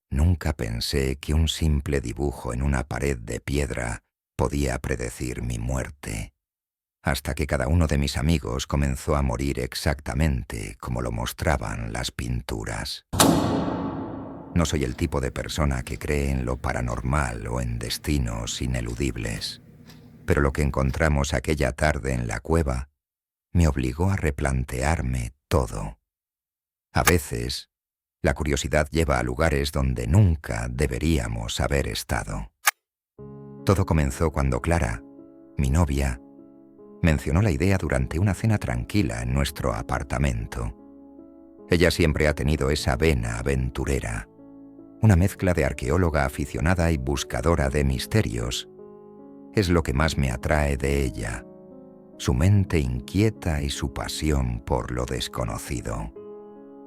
Nunca pensé que un simple dibujo en una pared de piedra podía predecir mi muerte, hasta que cada uno de mis amigos comenzó a morir exactamente como lo mostraban las pinturas. No soy el tipo de persona que cree en lo paranormal o en destinos ineludibles, pero lo que encontramos aquella tarde en la cueva me obligó a replantearme todo. A veces, la curiosidad lleva a lugares donde nunca deberíamos haber estado. Todo comenzó cuando Clara, mi novia, mencionó la idea durante una cena tranquila en nuestro apartamento. Ella siempre ha tenido esa vena aventurera, una mezcla de arqueóloga aficionada y buscadora de misterios. Es lo que más me atrae de ella, su mente inquieta y su pasión por lo desconocido.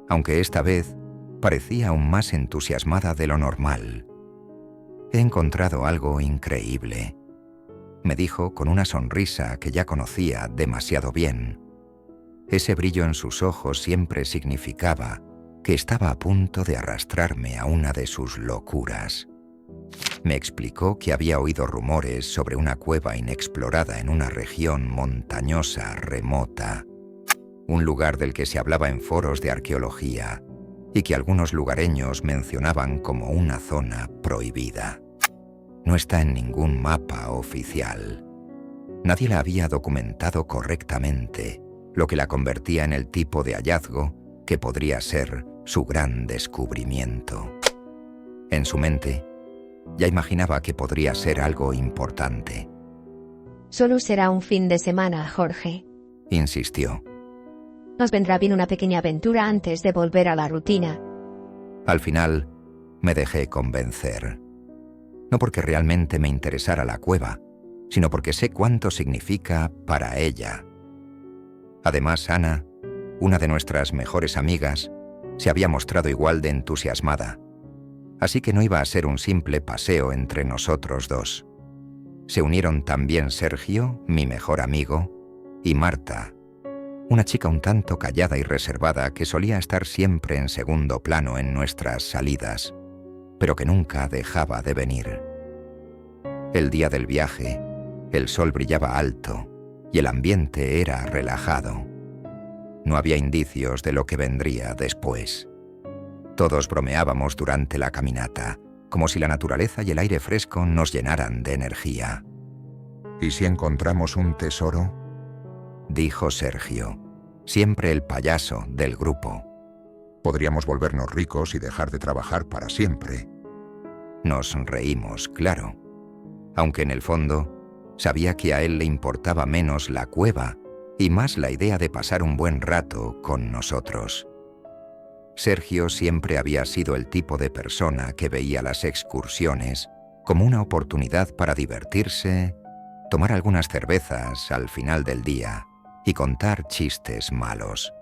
Aunque esta vez parecía aún más entusiasmada de lo normal. He encontrado algo increíble, me dijo con una sonrisa que ya conocía demasiado bien. Ese brillo en sus ojos siempre significaba que estaba a punto de arrastrarme a una de sus locuras. Me explicó que había oído rumores sobre una cueva inexplorada en una región montañosa remota, un lugar del que se hablaba en foros de arqueología y que algunos lugareños mencionaban como una zona prohibida. No está en ningún mapa oficial. Nadie la había documentado correctamente, lo que la convertía en el tipo de hallazgo que podría ser su gran descubrimiento. En su mente, ya imaginaba que podría ser algo importante. Solo será un fin de semana, Jorge. Insistió. Nos vendrá bien una pequeña aventura antes de volver a la rutina. Al final, me dejé convencer. No porque realmente me interesara la cueva, sino porque sé cuánto significa para ella. Además, Ana, una de nuestras mejores amigas, se había mostrado igual de entusiasmada. Así que no iba a ser un simple paseo entre nosotros dos. Se unieron también Sergio, mi mejor amigo, y Marta, una chica un tanto callada y reservada que solía estar siempre en segundo plano en nuestras salidas, pero que nunca dejaba de venir. El día del viaje, el sol brillaba alto y el ambiente era relajado. No había indicios de lo que vendría después. Todos bromeábamos durante la caminata, como si la naturaleza y el aire fresco nos llenaran de energía. ¿Y si encontramos un tesoro? Dijo Sergio, siempre el payaso del grupo. Podríamos volvernos ricos y dejar de trabajar para siempre. Nos reímos, claro, aunque en el fondo sabía que a él le importaba menos la cueva y más la idea de pasar un buen rato con nosotros. Sergio siempre había sido el tipo de persona que veía las excursiones como una oportunidad para divertirse, tomar algunas cervezas al final del día y contar chistes malos.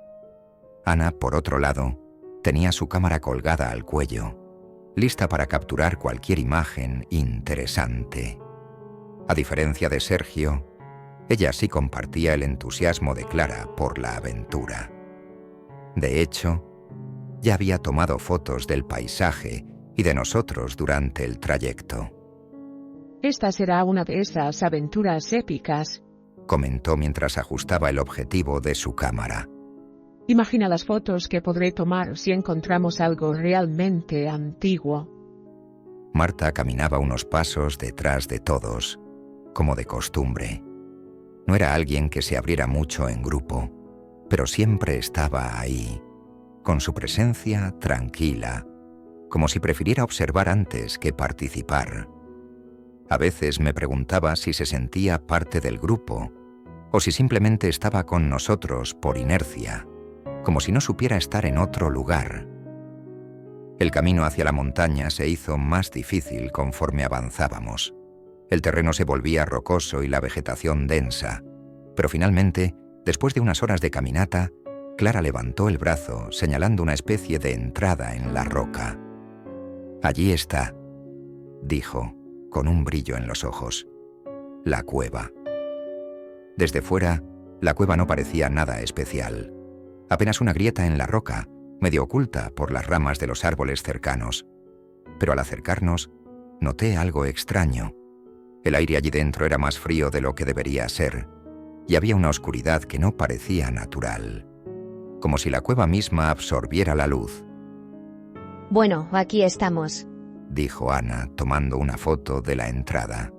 Ana, por otro lado, tenía su cámara colgada al cuello, lista para capturar cualquier imagen interesante. A diferencia de Sergio, ella sí compartía el entusiasmo de Clara por la aventura. De hecho, ya había tomado fotos del paisaje y de nosotros durante el trayecto. Esta será una de esas aventuras épicas, comentó mientras ajustaba el objetivo de su cámara. Imagina las fotos que podré tomar si encontramos algo realmente antiguo. Marta caminaba unos pasos detrás de todos, como de costumbre. No era alguien que se abriera mucho en grupo, pero siempre estaba ahí, con su presencia tranquila, como si prefiriera observar antes que participar. A veces me preguntaba si se sentía parte del grupo, o si simplemente estaba con nosotros por inercia, como si no supiera estar en otro lugar. El camino hacia la montaña se hizo más difícil conforme avanzábamos. El terreno se volvía rocoso y la vegetación densa, pero finalmente, después de unas horas de caminata, Clara levantó el brazo señalando una especie de entrada en la roca. «Allí está», dijo, con un brillo en los ojos. «La cueva». Desde fuera, la cueva no parecía nada especial. Apenas una grieta en la roca, medio oculta por las ramas de los árboles cercanos. pero al acercarnos, noté algo extraño. El aire allí dentro era más frío de lo que debería ser, y había una oscuridad que no parecía natural, como si la cueva misma absorbiera la luz. Bueno, aquí estamos. Dijo Ana, tomando una foto de la entrada.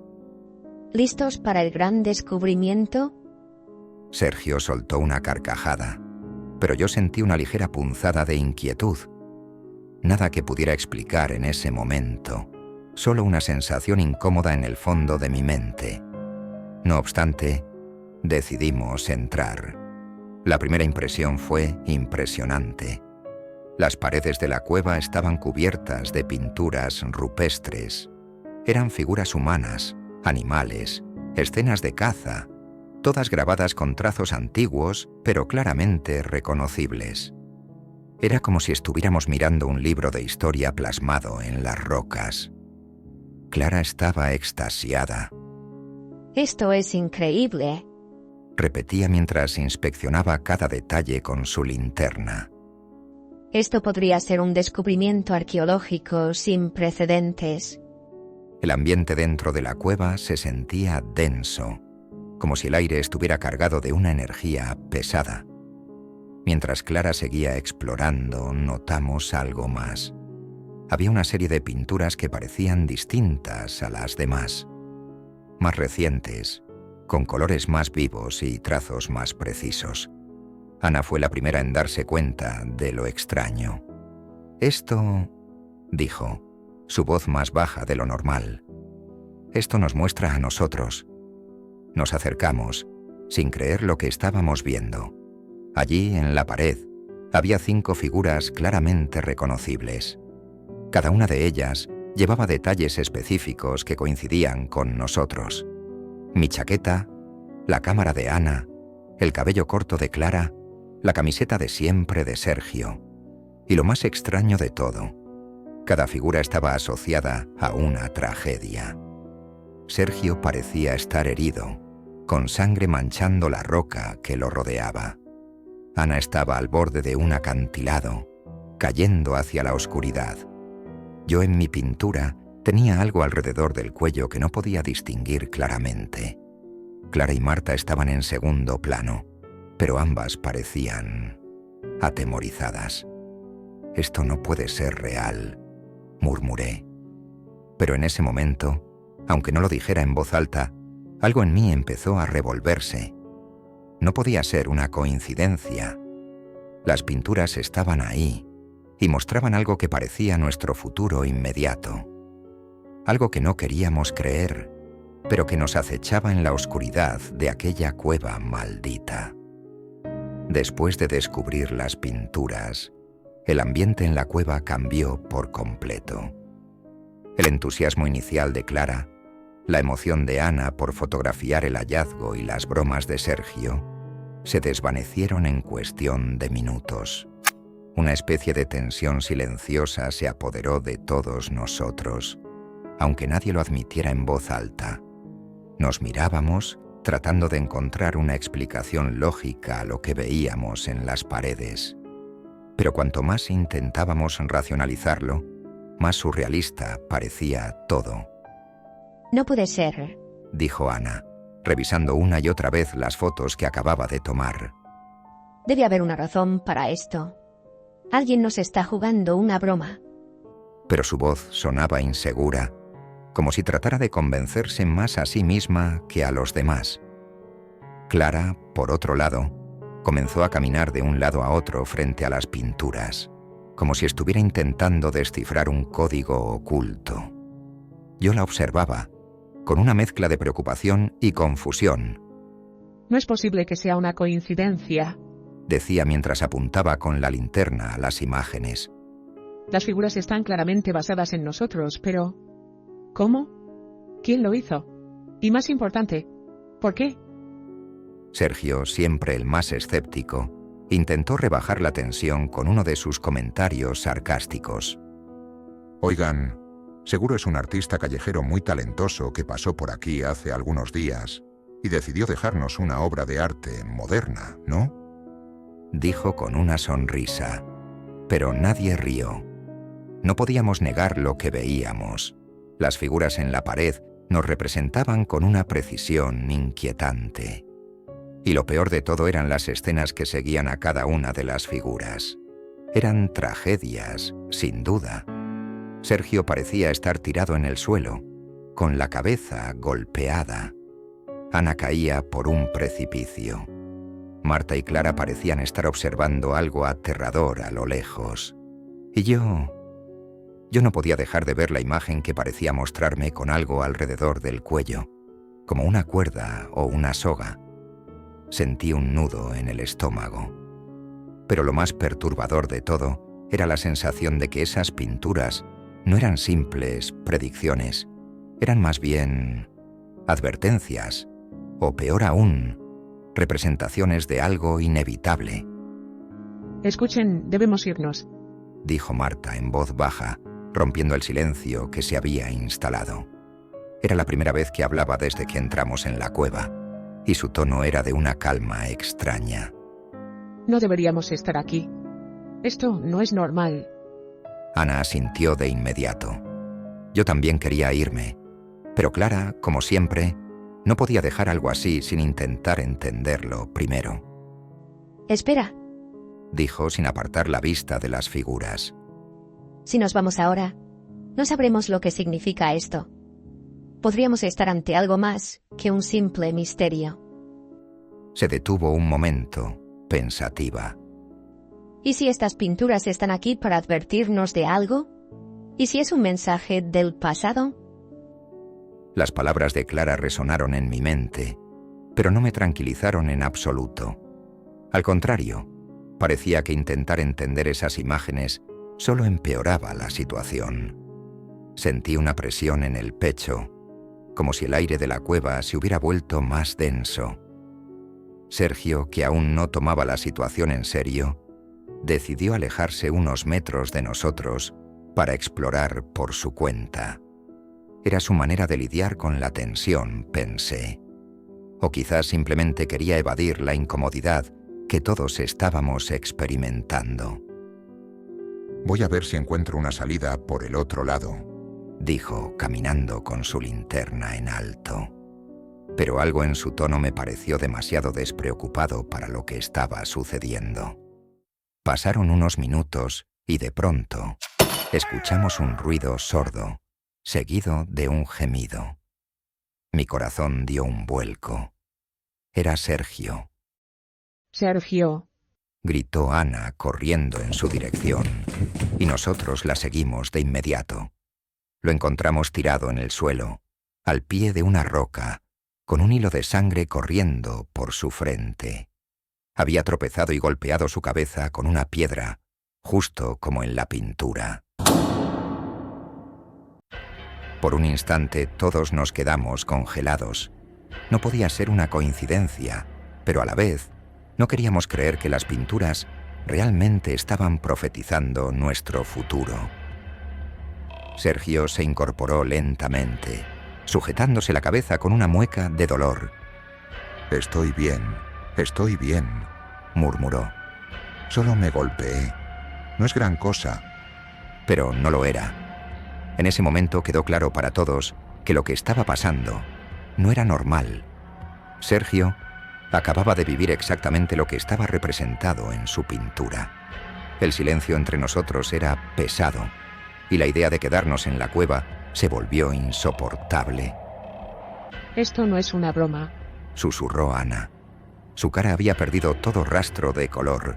¿Listos para el gran descubrimiento? Sergio soltó una carcajada, pero yo sentí una ligera punzada de inquietud. Nada que pudiera explicar en ese momento, solo una sensación incómoda en el fondo de mi mente. No obstante, decidimos entrar. La primera impresión fue impresionante. Las paredes de la cueva estaban cubiertas de pinturas rupestres. Eran figuras humanas, animales, escenas de caza, todas grabadas con trazos antiguos, pero claramente reconocibles. Era como si estuviéramos mirando un libro de historia plasmado en las rocas. Clara estaba extasiada. Esto es increíble. Repetía mientras inspeccionaba cada detalle con su linterna. Esto podría ser un descubrimiento arqueológico sin precedentes. El ambiente dentro de la cueva se sentía denso, como si el aire estuviera cargado de una energía pesada. Mientras Clara seguía explorando, notamos algo más. Había una serie de pinturas que parecían distintas a las demás, más recientes, con colores más vivos y trazos más precisos. Ana fue la primera en darse cuenta de lo extraño. «Esto», dijo, su voz más baja de lo normal, «esto nos muestra a nosotros». Nos acercamos, sin creer lo que estábamos viendo. Allí, en la pared, había 5 figuras claramente reconocibles. Cada una de ellas llevaba detalles específicos que coincidían con nosotros. Mi chaqueta, la cámara de Ana, el cabello corto de Clara, la camiseta de siempre de Sergio. Y lo más extraño de todo, cada figura estaba asociada a una tragedia. Sergio parecía estar herido, con sangre manchando la roca que lo rodeaba. Ana estaba al borde de un acantilado, cayendo hacia la oscuridad. Yo en mi pintura tenía algo alrededor del cuello que no podía distinguir claramente. Clara y Marta estaban en segundo plano, pero ambas parecían atemorizadas. «Esto no puede ser real», murmuré. Pero en ese momento, aunque no lo dijera en voz alta, algo en mí empezó a revolverse. No podía ser una coincidencia. Las pinturas estaban ahí y mostraban algo que parecía nuestro futuro inmediato. Algo que no queríamos creer, pero que nos acechaba en la oscuridad de aquella cueva maldita. Después de descubrir las pinturas, el ambiente en la cueva cambió por completo. El entusiasmo inicial de Clara, la emoción de Ana por fotografiar el hallazgo y las bromas de Sergio se desvanecieron en cuestión de minutos. Una especie de tensión silenciosa se apoderó de todos nosotros, aunque nadie lo admitiera en voz alta. Nos mirábamos, tratando de encontrar una explicación lógica a lo que veíamos en las paredes. Pero cuanto más intentábamos racionalizarlo, más surrealista parecía todo. No puede ser, dijo Ana, revisando una y otra vez las fotos que acababa de tomar. Debe haber una razón para esto. Alguien nos está jugando una broma. Pero su voz sonaba insegura, como si tratara de convencerse más a sí misma que a los demás. Clara, por otro lado, comenzó a caminar de un lado a otro frente a las pinturas, como si estuviera intentando descifrar un código oculto. Yo la observaba, con una mezcla de preocupación y confusión. No es posible que sea una coincidencia, decía mientras apuntaba con la linterna a las imágenes. Las figuras están claramente basadas en nosotros, pero ¿cómo? ¿Quién lo hizo? Y más importante, ¿por qué? Sergio, siempre el más escéptico, intentó rebajar la tensión con uno de sus comentarios sarcásticos. Oigan, seguro es un artista callejero muy talentoso que pasó por aquí hace algunos días y decidió dejarnos una obra de arte moderna, ¿no? Dijo con una sonrisa, pero nadie rió. No podíamos negar lo que veíamos. Las figuras en la pared nos representaban con una precisión inquietante. Y lo peor de todo eran las escenas que seguían a cada una de las figuras. Eran tragedias, sin duda. Sergio parecía estar tirado en el suelo, con la cabeza golpeada. Ana caía por un precipicio. Marta y Clara parecían estar observando algo aterrador a lo lejos. Y yo no podía dejar de ver la imagen que parecía mostrarme con algo alrededor del cuello, como una cuerda o una soga. Sentí un nudo en el estómago. Pero lo más perturbador de todo era la sensación de que esas pinturas no eran simples predicciones, eran más bien advertencias, o peor aún, representaciones de algo inevitable. Escuchen, debemos irnos, dijo Marta en voz baja, rompiendo el silencio que se había instalado. Era la primera vez que hablaba desde que entramos en la cueva, y su tono era de una calma extraña. No deberíamos estar aquí. Esto no es normal. Ana asintió de inmediato. Yo también quería irme, pero Clara, como siempre, no podía dejar algo así sin intentar entenderlo primero. Espera. Dijo sin apartar la vista de las figuras. Si nos vamos ahora, no sabremos lo que significa esto. Podríamos estar ante algo más que un simple misterio. Se detuvo un momento, pensativa. ¿Y si estas pinturas están aquí para advertirnos de algo? ¿Y si es un mensaje del pasado? Las palabras de Clara resonaron en mi mente, pero no me tranquilizaron en absoluto. Al contrario, parecía que intentar entender esas imágenes solo empeoraba la situación. Sentí una presión en el pecho, como si el aire de la cueva se hubiera vuelto más denso. Sergio, que aún no tomaba la situación en serio, decidió alejarse unos metros de nosotros para explorar por su cuenta. Era su manera de lidiar con la tensión, pensé. O quizás simplemente quería evadir la incomodidad que todos estábamos experimentando. Voy a ver si encuentro una salida por el otro lado, dijo, caminando con su linterna en alto. Pero algo en su tono me pareció demasiado despreocupado para lo que estaba sucediendo. Pasaron unos minutos y de pronto escuchamos un ruido sordo, seguido de un gemido. Mi corazón dio un vuelco. Era Sergio. Sergio, gritó Ana corriendo en su dirección, y nosotros la seguimos de inmediato. Lo encontramos tirado en el suelo, al pie de una roca, con un hilo de sangre corriendo por su frente. Había tropezado y golpeado su cabeza con una piedra, justo como en la pintura. Por un instante todos nos quedamos congelados. No podía ser una coincidencia, pero a la vez no queríamos creer que las pinturas realmente estaban profetizando nuestro futuro. Sergio se incorporó lentamente, sujetándose la cabeza con una mueca de dolor. Estoy bien, murmuró. Solo me golpeé. No es gran cosa. Pero no lo era. En ese momento quedó claro para todos que lo que estaba pasando no era normal. Sergio acababa de vivir exactamente lo que estaba representado en su pintura. El silencio entre nosotros era pesado, y la idea de quedarnos en la cueva se volvió insoportable. Esto no es una broma, susurró Ana. Su cara había perdido todo rastro de color.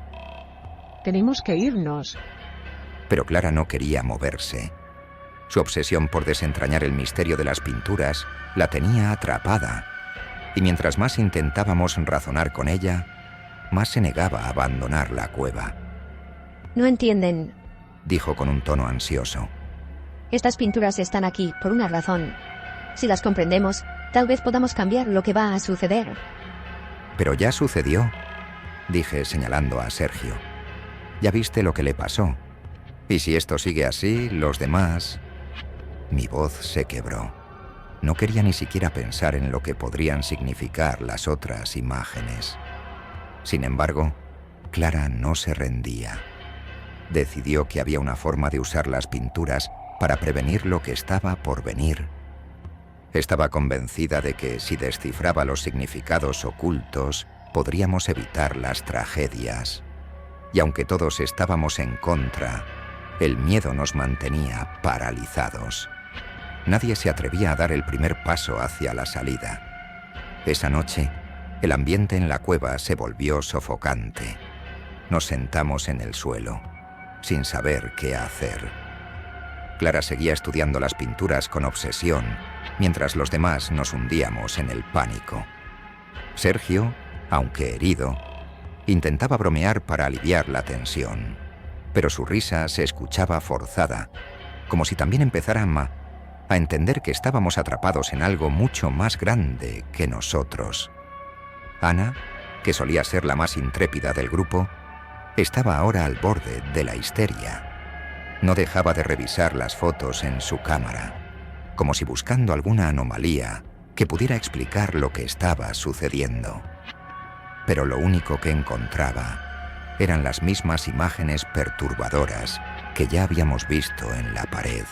Tenemos que irnos. Pero Clara no quería moverse. Su obsesión por desentrañar el misterio de las pinturas la tenía atrapada, y mientras más intentábamos razonar con ella, más se negaba a abandonar la cueva. No entienden, dijo con un tono ansioso. Estas pinturas están aquí por una razón. Si las comprendemos, tal vez podamos cambiar lo que va a suceder. Pero ya sucedió, dije señalando a Sergio. Ya viste lo que le pasó. Y si esto sigue así, los demás... Mi voz se quebró. No quería ni siquiera pensar en lo que podrían significar las otras imágenes. Sin embargo, Clara no se rendía. decidió que había una forma de usar las pinturas para prevenir lo que estaba por venir. Estaba convencida de que si descifraba los significados ocultos, podríamos evitar las tragedias. Y aunque todos estábamos en contra, el miedo nos mantenía paralizados. Nadie se atrevía a dar el primer paso hacia la salida. Esa noche, el ambiente en la cueva se volvió sofocante. Nos sentamos en el suelo, sin saber qué hacer. Clara seguía estudiando las pinturas con obsesión, mientras los demás nos hundíamos en el pánico. Sergio, aunque herido, intentaba bromear para aliviar la tensión, pero su risa se escuchaba forzada, como si también empezara a entender que estábamos atrapados en algo mucho más grande que nosotros. Ana, que solía ser la más intrépida del grupo, estaba ahora al borde de la histeria. No dejaba de revisar las fotos en su cámara, como si buscando alguna anomalía que pudiera explicar lo que estaba sucediendo. Pero lo único que encontraba eran las mismas imágenes perturbadoras que ya habíamos visto en la pared.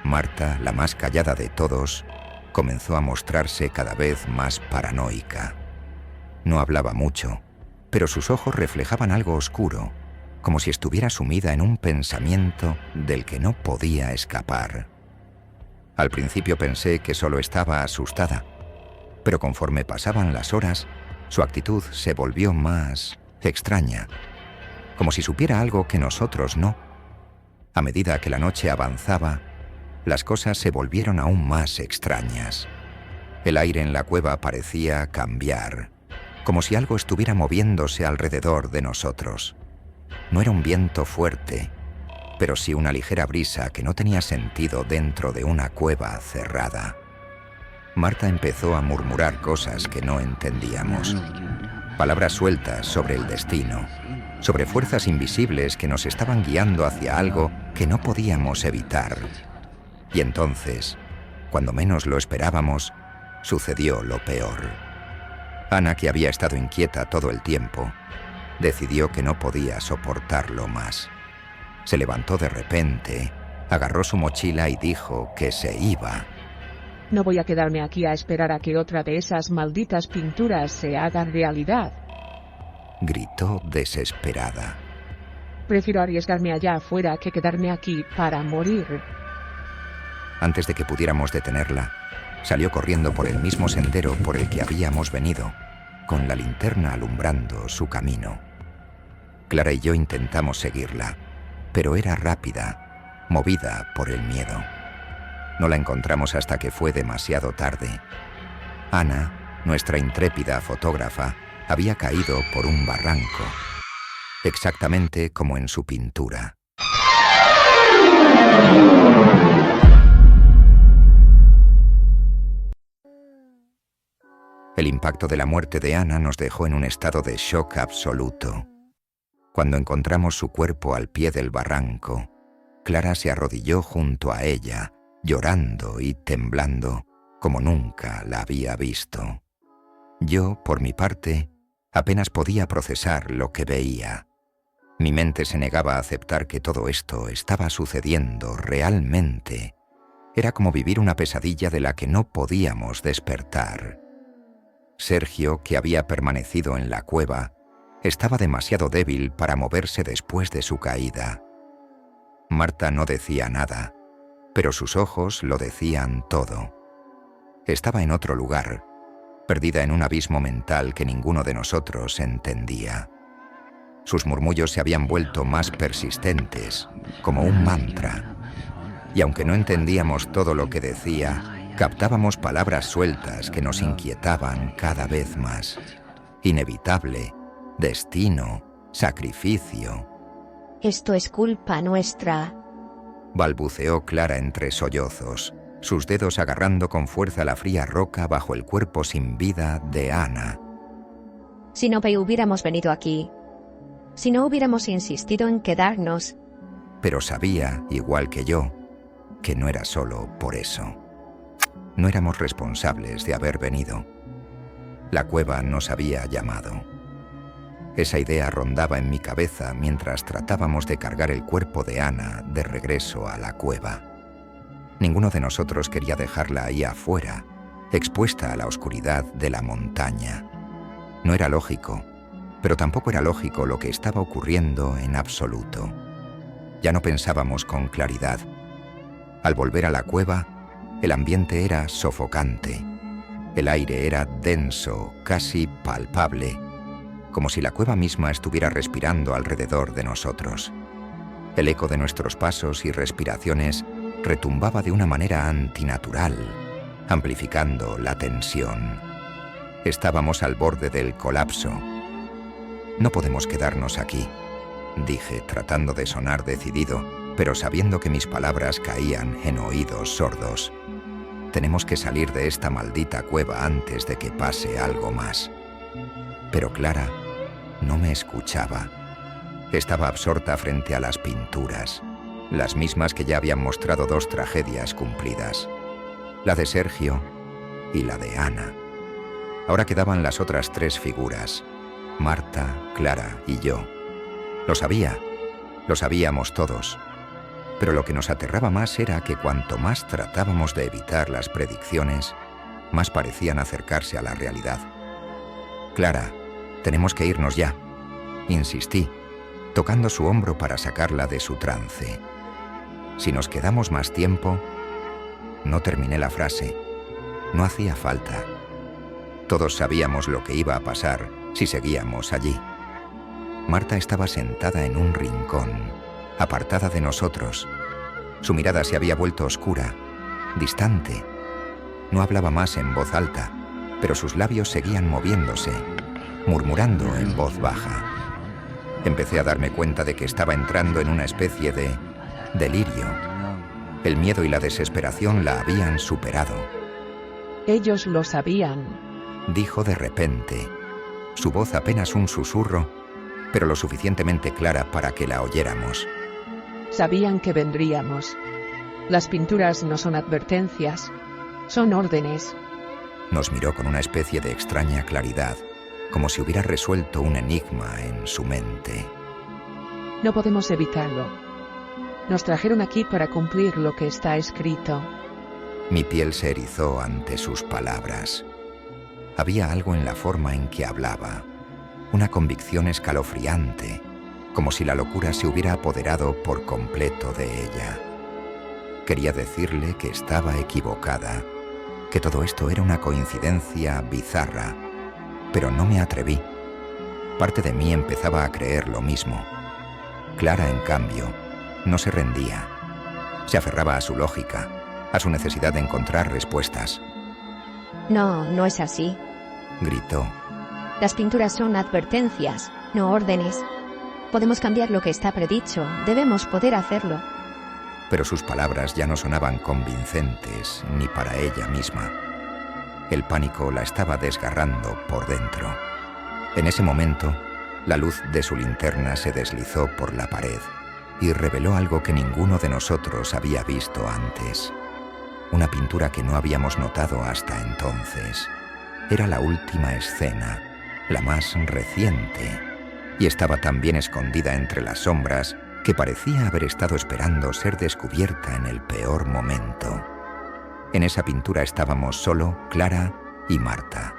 Marta, la más callada de todos, comenzó a mostrarse cada vez más paranoica. No hablaba mucho, pero sus ojos reflejaban algo oscuro, como si estuviera sumida en un pensamiento del que no podía escapar. Al principio pensé que solo estaba asustada, pero conforme pasaban las horas, su actitud se volvió más extraña, como si supiera algo que nosotros no. A medida que la noche avanzaba, las cosas se volvieron aún más extrañas. El aire en la cueva parecía cambiar, como si algo estuviera moviéndose alrededor de nosotros. No era un viento fuerte, pero sí una ligera brisa que no tenía sentido dentro de una cueva cerrada. Marta empezó a murmurar cosas que no entendíamos. Palabras sueltas sobre el destino, sobre fuerzas invisibles que nos estaban guiando hacia algo que no podíamos evitar. Y entonces, cuando menos lo esperábamos, sucedió lo peor. Ana, que había estado inquieta todo el tiempo, decidió que no podía soportarlo más. Se levantó de repente, agarró su mochila y dijo que se iba. No voy a quedarme aquí a esperar a que otra de esas malditas pinturas se haga realidad. Gritó desesperada. Prefiero arriesgarme allá afuera que quedarme aquí para morir. Antes de que pudiéramos detenerla, salió corriendo por el mismo sendero por el que habíamos venido, con la linterna alumbrando su camino. Clara y yo intentamos seguirla, pero era rápida, movida por el miedo. No la encontramos hasta que fue demasiado tarde. Ana, nuestra intrépida fotógrafa, había caído por un barranco, exactamente como en su pintura. El impacto de la muerte de Ana nos dejó en un estado de shock absoluto. Cuando encontramos su cuerpo al pie del barranco, Clara se arrodilló junto a ella, llorando y temblando como nunca la había visto. Yo, por mi parte, apenas podía procesar lo que veía. Mi mente se negaba a aceptar que todo esto estaba sucediendo realmente. Era como vivir una pesadilla de la que no podíamos despertar. Sergio, que había permanecido en la cueva, estaba demasiado débil para moverse después de su caída. Marta no decía nada, pero sus ojos lo decían todo. Estaba en otro lugar, perdida en un abismo mental que ninguno de nosotros entendía. Sus murmullos se habían vuelto más persistentes, como un mantra. Y aunque no entendíamos todo lo que decía, captábamos palabras sueltas que nos inquietaban cada vez más. Inevitable, destino, sacrificio. Esto es culpa nuestra. Balbuceó Clara entre sollozos, sus dedos agarrando con fuerza la fría roca bajo el cuerpo sin vida de Ana. Si no hubiéramos venido aquí, si no hubiéramos insistido en quedarnos. Pero sabía, igual que yo, que no era solo por eso. No éramos responsables de haber venido. La cueva nos había llamado. Esa idea rondaba en mi cabeza mientras tratábamos de cargar el cuerpo de Ana de regreso a la cueva. Ninguno de nosotros quería dejarla ahí afuera, expuesta a la oscuridad de la montaña. No era lógico, pero tampoco era lógico lo que estaba ocurriendo en absoluto. Ya no pensábamos con claridad. Al volver a la cueva, el ambiente era sofocante. El aire era denso, casi palpable, como si la cueva misma estuviera respirando alrededor de nosotros. El eco de nuestros pasos y respiraciones retumbaba de una manera antinatural, amplificando la tensión. Estábamos al borde del colapso. «No podemos quedarnos aquí», dije, tratando de sonar decidido, pero sabiendo que mis palabras caían en oídos sordos. «Tenemos que salir de esta maldita cueva antes de que pase algo más». Pero Clara no me escuchaba. Estaba absorta frente a las pinturas, las mismas que ya habían mostrado 2 tragedias cumplidas, la de Sergio y la de Ana. Ahora quedaban las otras 3 figuras, Marta, Clara y yo. Lo sabíamos todos, pero lo que nos aterraba más era que cuanto más tratábamos de evitar las predicciones, más parecían acercarse a la realidad. «Clara, tenemos que irnos ya», insistí, tocando su hombro para sacarla de su trance. «Si nos quedamos más tiempo...» No terminé la frase. No hacía falta. Todos sabíamos lo que iba a pasar si seguíamos allí. Marta estaba sentada en un rincón, apartada de nosotros. Su mirada se había vuelto oscura, distante. No hablaba más en voz alta, pero sus labios seguían moviéndose, murmurando en voz baja. Empecé a darme cuenta de que estaba entrando en una especie de delirio. El miedo y la desesperación la habían superado. Ellos lo sabían, dijo de repente, su voz apenas un susurro, pero lo suficientemente clara para que la oyéramos. Sabían que vendríamos. Las pinturas no son advertencias, son órdenes. Nos miró con una especie de extraña claridad, como si hubiera resuelto un enigma en su mente. No podemos evitarlo. Nos trajeron aquí para cumplir lo que está escrito. Mi piel se erizó ante sus palabras. Había algo en la forma en que hablaba, una convicción escalofriante, como si la locura se hubiera apoderado por completo de ella. Quería decirle que estaba equivocada, que todo esto era una coincidencia bizarra, pero no me atreví. Parte de mí empezaba a creer lo mismo. Clara, en cambio, no se rendía. Se aferraba a su lógica, a su necesidad de encontrar respuestas. No, no es así. Gritó. Las pinturas son advertencias, no órdenes. Podemos cambiar lo que está predicho, debemos poder hacerlo. Pero sus palabras ya no sonaban convincentes ni para ella misma. El pánico la estaba desgarrando por dentro. En ese momento, la luz de su linterna se deslizó por la pared y reveló algo que ninguno de nosotros había visto antes. Una pintura que no habíamos notado hasta entonces. Era la última escena, la más reciente, y estaba tan bien escondida entre las sombras que parecía haber estado esperando ser descubierta en el peor momento. En esa pintura estábamos solo Clara y Marta.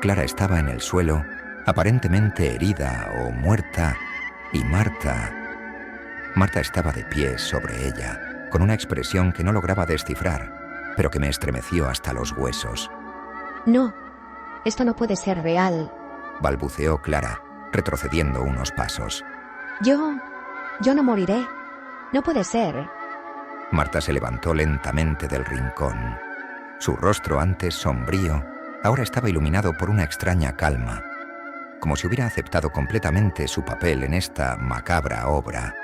Clara estaba en el suelo, aparentemente herida o muerta, y Marta estaba de pie sobre ella, con una expresión que no lograba descifrar, pero que me estremeció hasta los huesos. No, esto no puede ser real. Balbuceó Clara, retrocediendo unos pasos. Yo no moriré. No puede ser. Marta se levantó lentamente del rincón. Su rostro, antes sombrío, ahora estaba iluminado por una extraña calma, como si hubiera aceptado completamente su papel en esta macabra obra.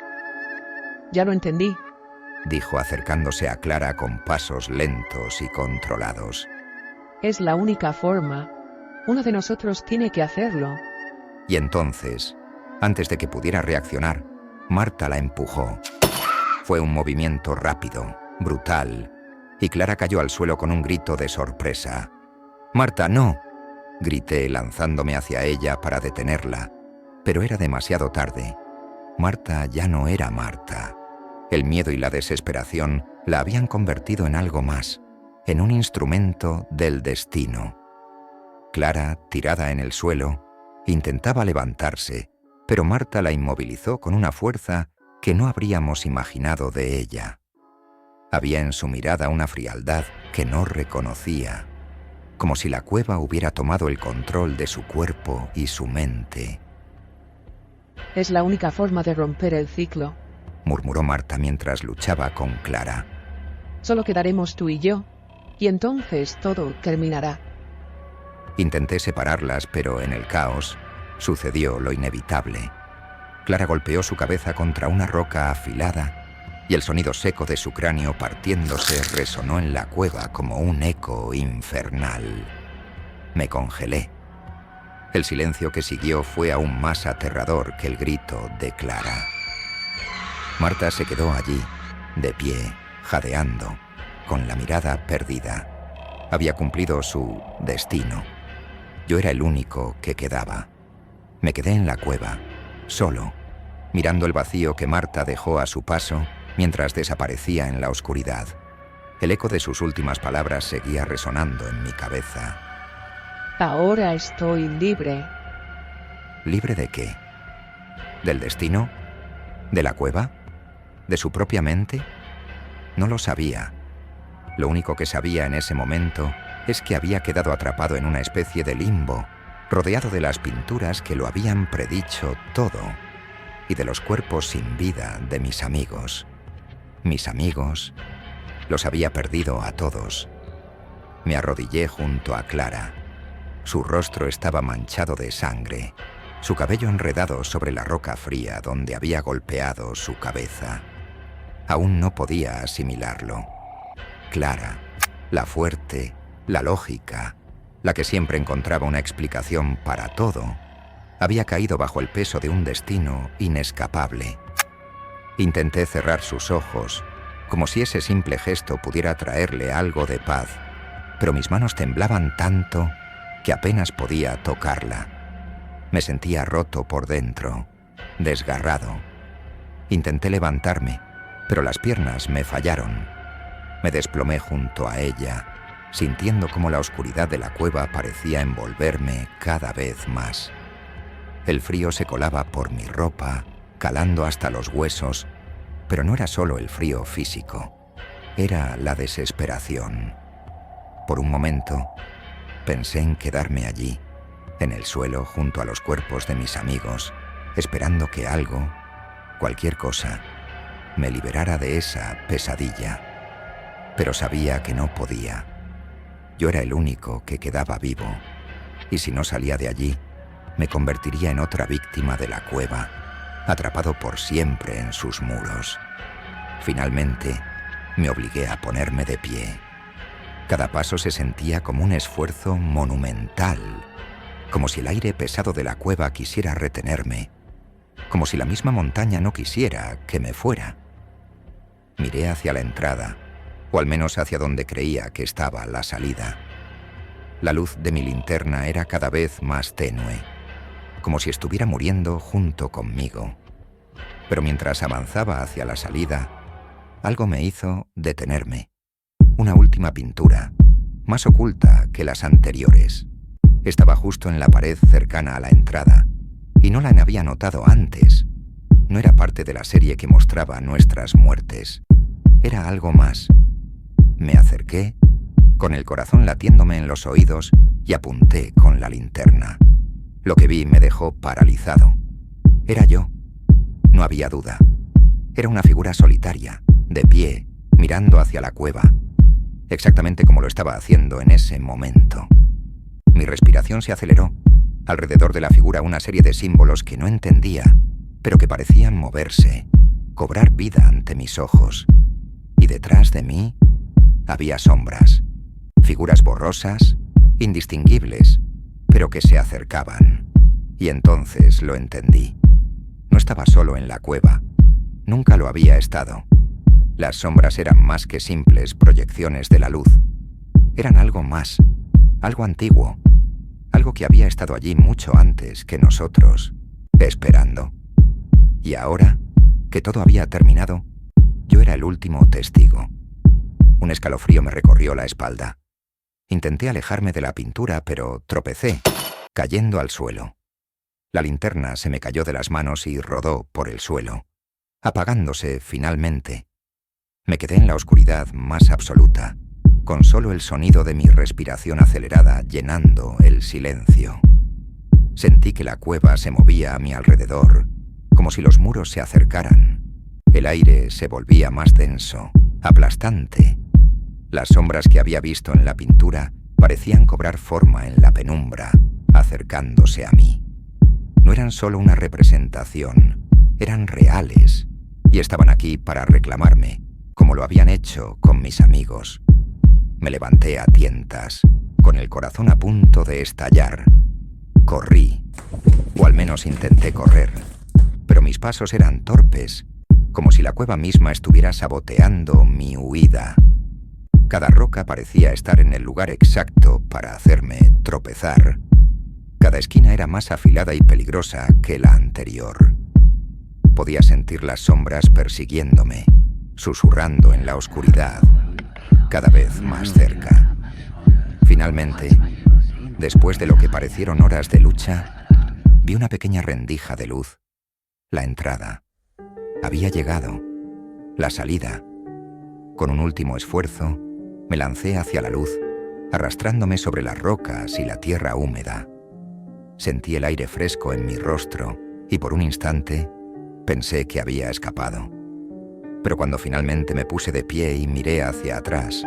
Ya lo entendí, dijo acercándose a Clara con pasos lentos y controlados. Es la única forma. Uno de nosotros tiene que hacerlo. Y entonces, antes de que pudiera reaccionar, Marta la empujó. Fue un movimiento rápido, brutal, y Clara cayó al suelo con un grito de sorpresa. «¡Marta, no!», grité lanzándome hacia ella para detenerla, Pero era demasiado tarde. Marta ya no era Marta. El miedo y la desesperación la habían convertido en algo más, en un instrumento del destino. Clara, tirada en el suelo, intentaba levantarse, pero Marta la inmovilizó con una fuerza que no habríamos imaginado de ella. Había en su mirada una frialdad que no reconocía, como si la cueva hubiera tomado el control de su cuerpo y su mente. Es la única forma de romper el ciclo, murmuró Marta mientras luchaba con Clara. Solo quedaremos tú y yo, y entonces todo terminará. Intenté separarlas, pero en el caos sucedió lo inevitable. Clara golpeó su cabeza contra una roca afilada y el sonido seco de su cráneo partiéndose resonó en la cueva como un eco infernal. Me congelé. El silencio que siguió fue aún más aterrador que el grito de Clara. Marta se quedó allí, de pie, jadeando, con la mirada perdida. Había cumplido su destino. Yo era el único que quedaba. Me quedé en la cueva, solo, mirando el vacío que Marta dejó a su paso mientras desaparecía en la oscuridad. El eco de sus últimas palabras seguía resonando en mi cabeza. Ahora estoy libre. ¿Libre de qué? ¿Del destino? ¿De la cueva? ¿De su propia mente? No lo sabía. Lo único que sabía en ese momento es que había quedado atrapado en una especie de limbo, rodeado de las pinturas que lo habían predicho todo, y de los cuerpos sin vida de mis amigos. Mis amigos, los había perdido a todos. Me arrodillé junto a Clara. Su rostro estaba manchado de sangre, su cabello enredado sobre la roca fría donde había golpeado su cabeza. Aún no podía asimilarlo. Clara, la fuerte, la lógica, la que siempre encontraba una explicación para todo, había caído bajo el peso de un destino inescapable. Intenté cerrar sus ojos, como si ese simple gesto pudiera traerle algo de paz, pero mis manos temblaban tanto que apenas podía tocarla. Me sentía roto por dentro, desgarrado. Intenté levantarme, pero las piernas me fallaron. Me desplomé junto a ella, sintiendo cómo la oscuridad de la cueva parecía envolverme cada vez más. El frío se colaba por mi ropa, calando hasta los huesos, pero no era solo el frío físico, era la desesperación. Por un momento, pensé en quedarme allí, en el suelo junto a los cuerpos de mis amigos, esperando que algo, cualquier cosa, me liberara de esa pesadilla. Pero sabía que no podía. Yo era el único que quedaba vivo, y si no salía de allí, me convertiría en otra víctima de la cueva, atrapado por siempre en sus muros. Finalmente, me obligué a ponerme de pie. Cada paso se sentía como un esfuerzo monumental, como si el aire pesado de la cueva quisiera retenerme, como si la misma montaña no quisiera que me fuera. Miré hacia la entrada, o al menos hacia donde creía que estaba la salida. La luz de mi linterna era cada vez más tenue, como si estuviera muriendo junto conmigo. Pero mientras avanzaba hacia la salida, algo me hizo detenerme. Una última pintura, más oculta que las anteriores. Estaba justo en la pared cercana a la entrada, y no la había notado antes. No era parte de la serie que mostraba nuestras muertes. Era algo más. Me acerqué, con el corazón latiéndome en los oídos, y apunté con la linterna. Lo que vi me dejó paralizado. Era yo. No había duda. Era una figura solitaria, de pie, mirando hacia la cueva, exactamente como lo estaba haciendo en ese momento. Mi respiración se aceleró. Alrededor de la figura una serie de símbolos que no entendía, pero que parecían moverse, cobrar vida ante mis ojos. Y detrás de mí había sombras, figuras borrosas, indistinguibles, pero que se acercaban. Y entonces lo entendí. No estaba solo en la cueva. Nunca lo había estado. Las sombras eran más que simples proyecciones de la luz. Eran algo más, algo antiguo, algo que había estado allí mucho antes que nosotros. esperando. Y ahora, que todo había terminado, yo era el último testigo. Un escalofrío me recorrió la espalda. Intenté alejarme de la pintura, pero tropecé, cayendo al suelo. La linterna se me cayó de las manos y rodó por el suelo, apagándose finalmente. Me quedé en la oscuridad más absoluta, con solo el sonido de mi respiración acelerada llenando el silencio. Sentí que la cueva se movía a mi alrededor, como si los muros se acercaran. El aire se volvía más denso, aplastante. Las sombras que había visto en la pintura parecían cobrar forma en la penumbra, acercándose a mí. No eran solo una representación, eran reales, y estaban aquí para reclamarme, como lo habían hecho con mis amigos. Me levanté a tientas, con el corazón a punto de estallar. Corrí, o al menos intenté correr, pero mis pasos eran torpes, como si la cueva misma estuviera saboteando mi huida. Cada roca parecía estar en el lugar exacto para hacerme tropezar. Cada esquina era más afilada y peligrosa que la anterior. Podía sentir las sombras persiguiéndome, susurrando en la oscuridad, cada vez más cerca. Finalmente, después de lo que parecieron horas de lucha, vi una pequeña rendija de luz. La entrada. Había llegado. La salida. Con un último esfuerzo, me lancé hacia la luz, arrastrándome sobre las rocas y la tierra húmeda. Sentí el aire fresco en mi rostro y por un instante pensé que había escapado. Pero cuando finalmente me puse de pie y miré hacia atrás,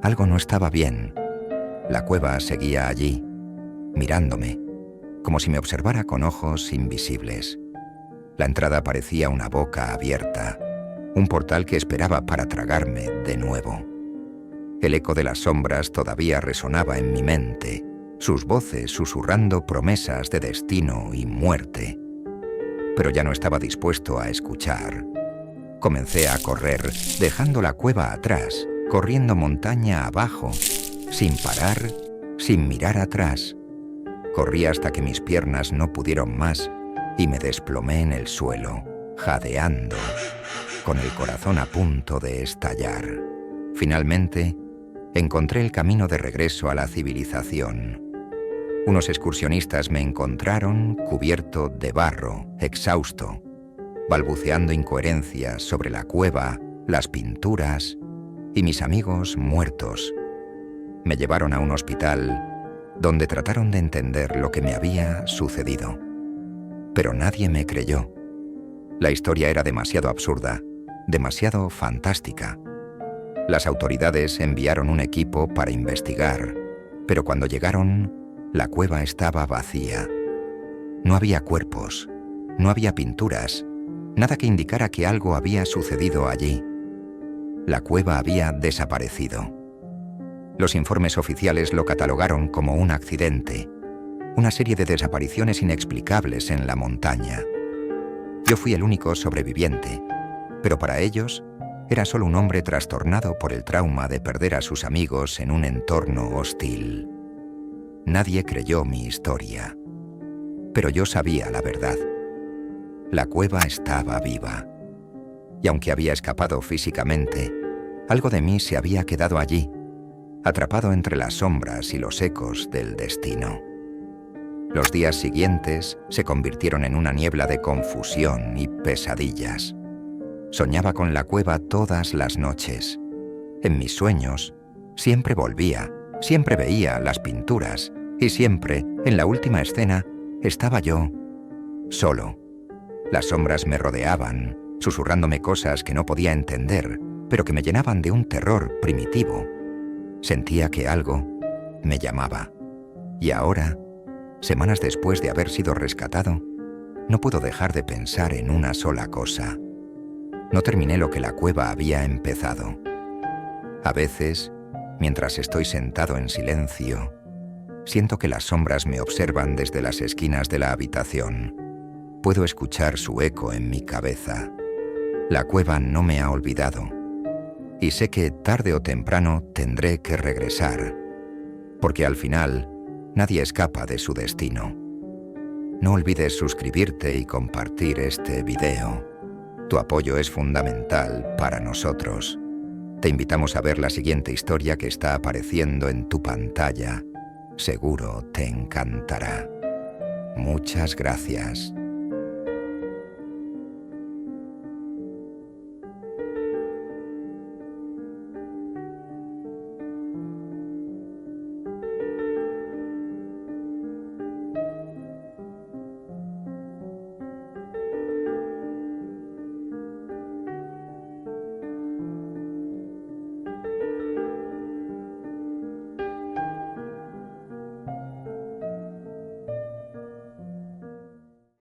algo no estaba bien. La cueva seguía allí, mirándome, como si me observara con ojos invisibles. La entrada parecía una boca abierta, un portal que esperaba para tragarme de nuevo. El eco de las sombras todavía resonaba en mi mente, sus voces susurrando promesas de destino y muerte. Pero ya no estaba dispuesto a escuchar. Comencé a correr, dejando la cueva atrás, corriendo montaña abajo, sin parar, sin mirar atrás. Corrí hasta que mis piernas no pudieron más y me desplomé en el suelo, jadeando, con el corazón a punto de estallar. Finalmente, encontré el camino de regreso a la civilización. Unos excursionistas me encontraron cubierto de barro, exhausto, balbuceando incoherencias sobre la cueva, las pinturas y mis amigos muertos. Me llevaron a un hospital donde trataron de entender lo que me había sucedido. Pero nadie me creyó. La historia era demasiado absurda, demasiado fantástica. Las autoridades enviaron un equipo para investigar, pero cuando llegaron, la cueva estaba vacía. No había cuerpos, no había pinturas, nada que indicara que algo había sucedido allí. La cueva había desaparecido. Los informes oficiales lo catalogaron como un accidente, una serie de desapariciones inexplicables en la montaña. Yo fui el único sobreviviente, pero para ellos era solo un hombre trastornado por el trauma de perder a sus amigos en un entorno hostil. Nadie creyó mi historia, pero yo sabía la verdad. La cueva estaba viva, y aunque había escapado físicamente, algo de mí se había quedado allí, atrapado entre las sombras y los ecos del destino. Los días siguientes se convirtieron en una niebla de confusión y pesadillas. Soñaba con la cueva todas las noches. En mis sueños, siempre volvía, siempre veía las pinturas, y siempre, en la última escena, estaba yo, solo. Las sombras me rodeaban, susurrándome cosas que no podía entender, pero que me llenaban de un terror primitivo. Sentía que algo me llamaba. Y ahora, semanas después de haber sido rescatado, no puedo dejar de pensar en una sola cosa. No terminé lo que la cueva había empezado. A veces, mientras estoy sentado en silencio, siento que las sombras me observan desde las esquinas de la habitación. Puedo escuchar su eco en mi cabeza. La cueva no me ha olvidado. Y sé que tarde o temprano tendré que regresar, porque al final nadie escapa de su destino. No olvides suscribirte y compartir este video. Tu apoyo es fundamental para nosotros. Te invitamos a ver la siguiente historia que está apareciendo en tu pantalla. Seguro te encantará. Muchas gracias.